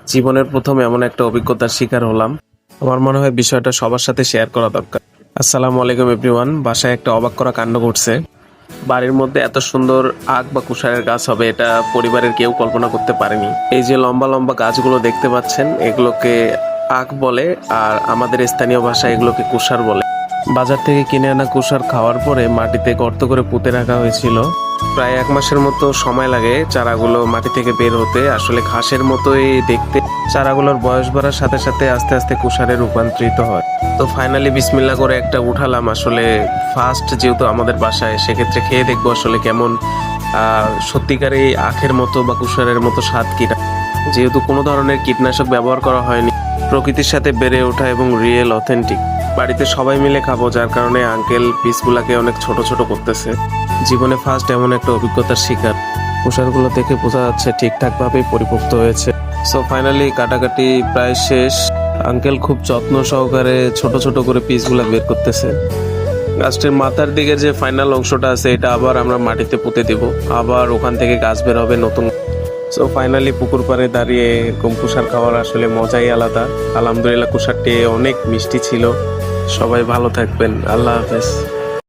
জীবনের প্রথম এমন একটা অভিজ্ঞতার শিকার হলাম। আমার মনে হয় বিষয়টা সবার সাথে শেয়ার করা দরকার। আসসালামু আলাইকুম এভরিওয়ান। বাসায় একটা অবাক করা কাণ্ড ঘটছে। বাড়ির মধ্যে এত সুন্দর আখ বা কুশারের গাছ হবে এটা পরিবারের কেউ কল্পনা করতে পারেনি। এই যে লম্বা লম্বা গাছগুলো দেখতে পাচ্ছেন এগুলোকে আখ বলে, আর আমাদের স্থানীয় ভাষায় এগুলোকে কুশার বলে। বাজার থেকে কিনে আনা কুশার খাওয়ার পরে মাটিতে গর্ত করে পুঁতে রাখা হয়েছিল। প্রায় 1 মাসের মতো সময় লাগে চারাগুলো মাটি থেকে বের হতে। আসলে ঘাসের মতোই দেখতে। চারাগুলোর বয়স বাড়ার সাথে সাথে আস্তে আস্তে কুশারে রূপান্তরিত হয়। তো ফাইনালি বিসমিল্লা করে একটা উঠালাম। আসলে ফার্স্ট যেহেতু আমাদের বাসায়, সেক্ষেত্রে খেয়ে দেখবো আসলে কেমন সত্যিকার এই আখের মতো বা কুশারের মতো স্বাদ কিনা। যেহেতু কোনো ধরনের কীটনাশক ব্যবহার করা হয়নি, প্রকৃতির সাথে বেড়ে ওঠা এবং রিয়েল অথেন্টিক। বাড়িতে সবাই মিলে খাবো, যার কারণে আঙ্কেল পিসগুলাকে অনেক ছোট ছোট করতেছে। জীবনে ফার্স্ট এমন একটা অভিজ্ঞতার শিকার। তুষারগুলো দেখে বোঝা যাচ্ছে ঠিকঠাক ভাবেই পরিপুক্ত হয়েছে। সো ফাইনালি কাটাকাটি প্রায় শেষ। আঙ্কেল খুব যত্ন সহকারে ছোট ছোট করে পিসগুলা বের করতেছে। গাছটির মাথার দিকে যে ফাইনাল অংশটা আছে এটা আবার আমরা মাটিতে পুঁতে দিব, আবার ওখান থেকে গাছ বের হবে নতুন। সো ফাইনালি পুকুর পাড়ে দাঁড়িয়ে এরকম কুশার খাওয়ার আসলে মজাই আলাদা। আলহামদুলিল্লাহ কুশারটি অনেক মিষ্টি ছিল। সবাই ভালো থাকবেন। আল্লাহ হাফেজ।